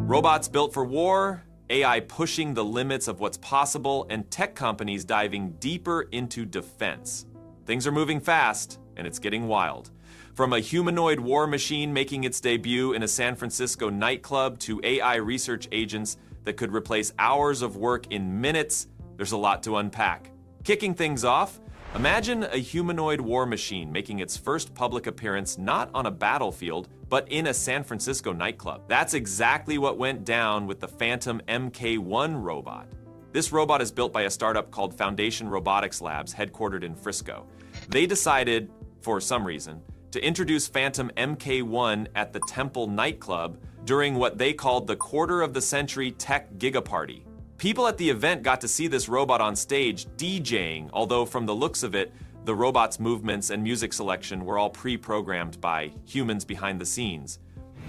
Robots built for war, AI pushing the limits of what's possible, and tech companies diving deeper into defense. Things are moving fast, and it's getting wild. From a humanoid war machine making its debut in a San Francisco nightclub to AI research agents that could replace hours of work in minutes, there's a lot to unpack. Kicking things off, imagine a humanoid war machine making its first public appearance not on a battlefield, but in a San Francisco nightclub. That's exactly what went down with the Phantom MK1 robot. This robot is built by a startup called Foundation Robotics Labs, headquartered in Frisco. They decided, for some reason, to introduce Phantom MK1 at the Temple nightclub during what they called the quarter-of-the-century tech gigaparty. People at the event got to see this robot on stage DJing, although from the looks of it, the robot's movements and music selection were all pre-programmed by humans behind the scenes.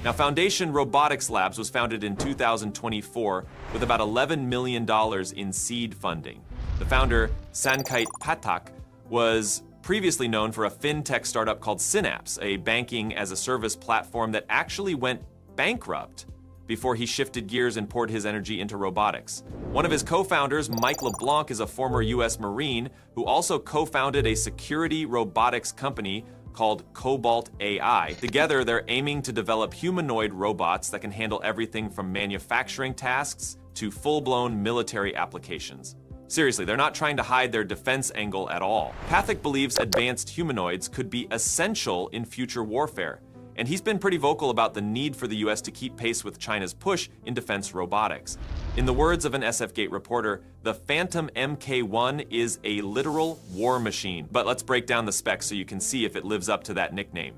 Now, Foundation Robotics Labs was founded in 2024 with about $11 million in seed funding. The founder, Sankait Pathak, was previously known for a fintech startup called Synapse, a banking-as-a-service platform that actually went bankrupt before he shifted gears and poured his energy into robotics. One of his co-founders, Mike LeBlanc, is a former US Marine who also co-founded a security robotics company called Cobalt AI. Together, they're aiming to develop humanoid robots that can handle everything from manufacturing tasks to full-blown military applications. Seriously, they're not trying to hide their defense angle at all. Pathak believes advanced humanoids could be essential in future warfare, and he's been pretty vocal about the need for the US to keep pace with China's push in defense robotics. In the words of an SF-Gate reporter, the Phantom MK1 is a literal war machine. But let's break down the specs so you can see if it lives up to that nickname.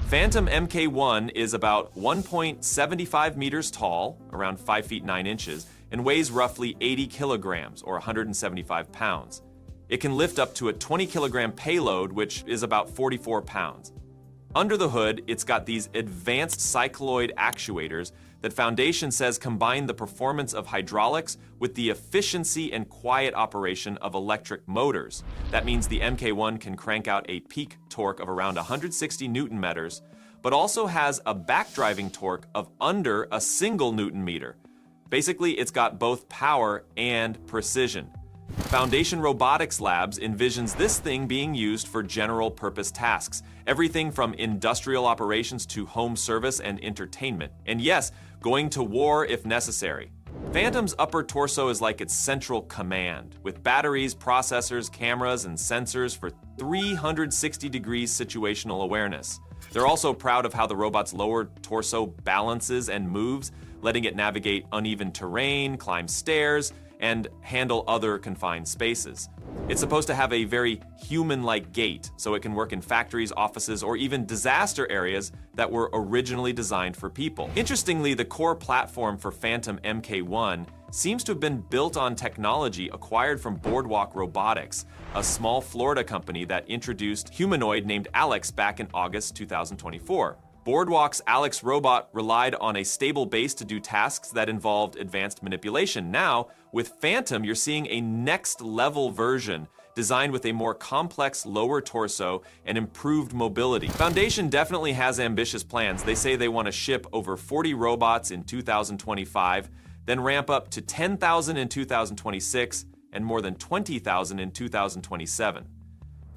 Phantom MK1 is about 1.75 meters tall, around 5 feet 9 inches, and weighs roughly 80 kilograms, or 175 pounds. It can lift up to a 20-kilogram payload, which is about 44 pounds. Under the hood, it's got these advanced cycloid actuators that Foundation says combine the performance of hydraulics with the efficiency and quiet operation of electric motors. That means the MK1 can crank out a peak torque of around 160 Newton meters, but also has a backdriving torque of under a single Newton meter. Basically, it's got both power and precision. Foundation Robotics Labs envisions this thing being used for general purpose tasks, everything from industrial operations to home service and entertainment. And yes, going to war if necessary. Phantom's upper torso is like its central command, with batteries, processors, cameras, and sensors for 360 degrees situational awareness. They're also proud of how the robot's lower torso balances and moves, letting it navigate uneven terrain, climb stairs, and handle other confined spaces. It's supposed to have a very human-like gait, so it can work in factories, offices, or even disaster areas that were originally designed for people. Interestingly, the core platform for Phantom MK1 seems to have been built on technology acquired from Boardwalk Robotics, a small Florida company that introduced humanoid named Alex back in August 2024. Boardwalk's Alex robot relied on a stable base to do tasks that involved advanced manipulation. Now, with Phantom, you're seeing a next-level version designed with a more complex lower torso and improved mobility. Foundation definitely has ambitious plans. They say they want to ship over 40 robots in 2025, then ramp up to 10,000 in 2026, and more than 20,000 in 2027.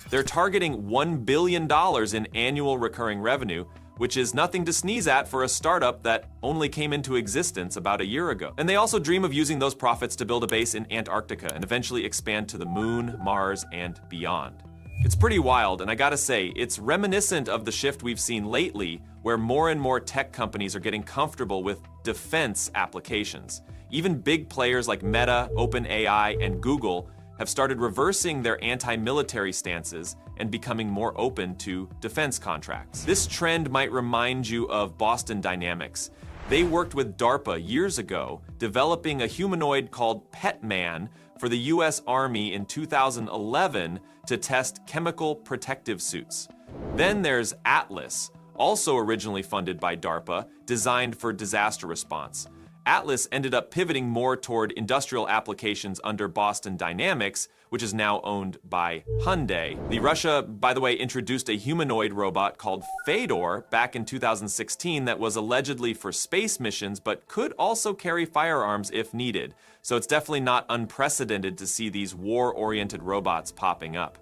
They're targeting $1 billion in annual recurring revenue, which is nothing to sneeze at for a startup that only came into existence about a year ago. And they also dream of using those profits to build a base in Antarctica and eventually expand to the moon, Mars, and beyond. It's pretty wild, and I gotta say, it's reminiscent of the shift we've seen lately, where more and more tech companies are getting comfortable with defense applications. Even big players like Meta, OpenAI, and Google have started reversing their anti-military stances and becoming more open to defense contracts. This trend might remind you of Boston Dynamics. They worked with DARPA years ago, developing a humanoid called Petman for the US Army in 2011 to test chemical protective suits. Then there's Atlas, also originally funded by DARPA, designed for disaster response. Atlas ended up pivoting more toward industrial applications under Boston Dynamics, which is now owned by Hyundai. Russia, by the way, introduced a humanoid robot called Fedor back in 2016 that was allegedly for space missions, but could also carry firearms if needed. So it's definitely not unprecedented to see these war-oriented robots popping up.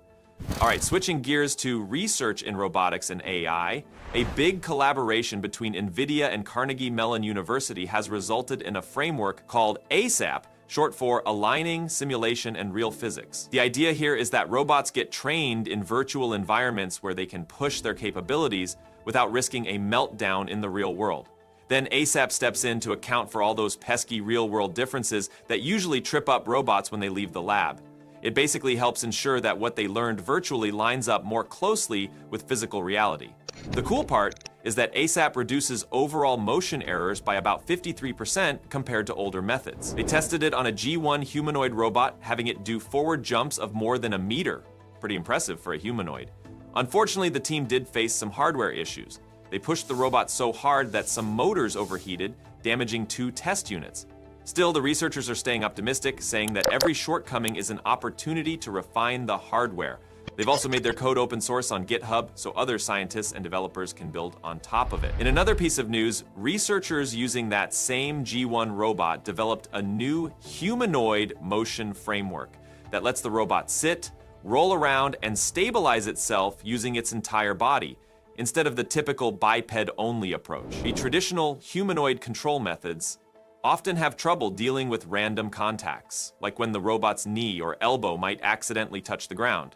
All right, switching gears to research in robotics and AI, a big collaboration between NVIDIA and Carnegie Mellon University has resulted in a framework called ASAP, short for Aligning, Simulation, and Real Physics. The idea here is that robots get trained in virtual environments where they can push their capabilities without risking a meltdown in the real world. Then ASAP steps in to account for all those pesky real-world differences that usually trip up robots when they leave the lab. It basically helps ensure that what they learned virtually lines up more closely with physical reality. The cool part is that ASAP reduces overall motion errors by about 53% compared to older methods. They tested it on a G1 humanoid robot, having it do forward jumps of more than a meter. Pretty impressive for a humanoid. Unfortunately, the team did face some hardware issues. They pushed the robot so hard that some motors overheated, damaging 2 test units. Still, the researchers are staying optimistic, saying that every shortcoming is an opportunity to refine the hardware. They've also made their code open source on GitHub so other scientists and developers can build on top of it. In another piece of news, researchers using that same G1 robot developed a new humanoid motion framework that lets the robot sit, roll around, and stabilize itself using its entire body, instead of the typical biped-only approach. The traditional humanoid control methods often have trouble dealing with random contacts, like when the robot's knee or elbow might accidentally touch the ground.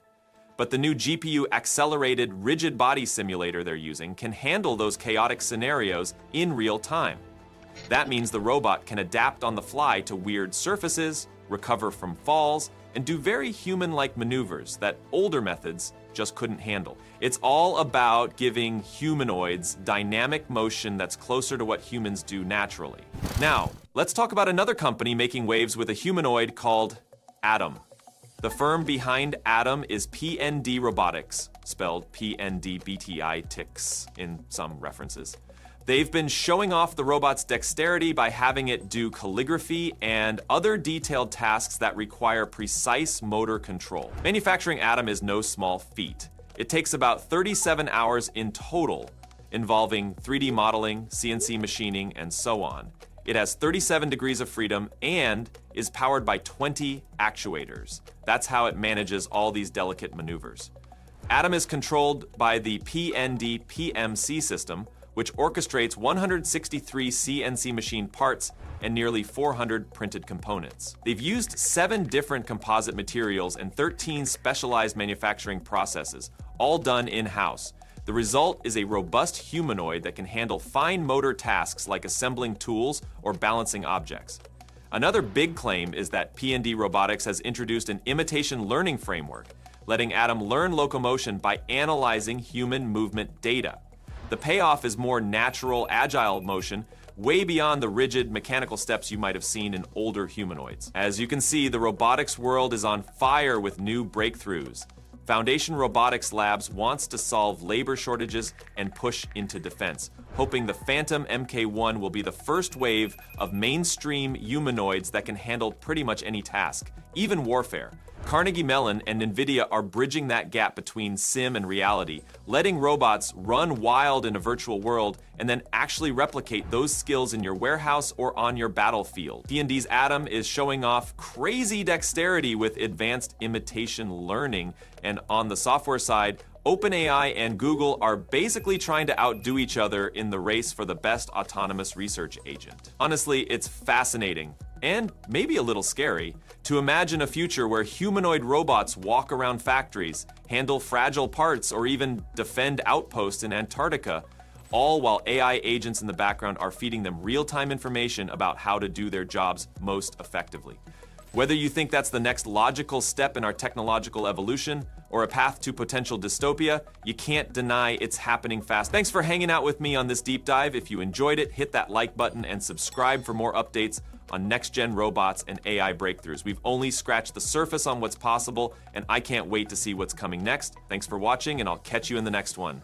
But the new GPU-accelerated rigid body simulator they're using can handle those chaotic scenarios in real time. That means the robot can adapt on the fly to weird surfaces, recover from falls, and do very human-like maneuvers that older methods just couldn't handle. It's all about giving humanoids dynamic motion that's closer to what humans do naturally. Now, let's talk about another company making waves with a humanoid called Atom. The firm behind Atom is PND Robotics, spelled PNDBTI-TIX in some references. They've been showing off the robot's dexterity by having it do calligraphy and other detailed tasks that require precise motor control. Manufacturing Atom is no small feat. It takes about 37 hours in total, involving 3D modeling, CNC machining, and so on. It has 37 degrees of freedom and is powered by 20 actuators. That's how it manages all these delicate maneuvers. Atom is controlled by the PND PMC system, which orchestrates 163 CNC machine parts and nearly 400 printed components. They've used 7 different composite materials and 13 specialized manufacturing processes, all done in-house. The result is a robust humanoid that can handle fine motor tasks like assembling tools or balancing objects. Another big claim is that PND Robotics has introduced an imitation learning framework, letting Atom learn locomotion by analyzing human movement data. The payoff is more natural, agile motion, way beyond the rigid mechanical steps you might have seen in older humanoids. As you can see, the robotics world is on fire with new breakthroughs. Foundation Robotics Labs wants to solve labor shortages and push into defense, hoping the Phantom Mk1 will be the first wave of mainstream humanoids that can handle pretty much any task, even warfare. Carnegie Mellon and NVIDIA are bridging that gap between sim and reality, letting robots run wild in a virtual world and then actually replicate those skills in your warehouse or on your battlefield. PND's Atom is showing off crazy dexterity with advanced imitation learning, and on the software side, OpenAI and Google are basically trying to outdo each other in the race for the best autonomous research agent. Honestly, it's fascinating, and maybe a little scary, to imagine a future where humanoid robots walk around factories, handle fragile parts, or even defend outposts in Antarctica, all while AI agents in the background are feeding them real-time information about how to do their jobs most effectively. Whether you think that's the next logical step in our technological evolution or a path to potential dystopia, you can't deny it's happening fast. Thanks for hanging out with me on this deep dive. If you enjoyed it, hit that like button and subscribe for more updates on next-gen robots and AI breakthroughs. We've only scratched the surface on what's possible, and I can't wait to see what's coming next. Thanks for watching, and I'll catch you in the next one.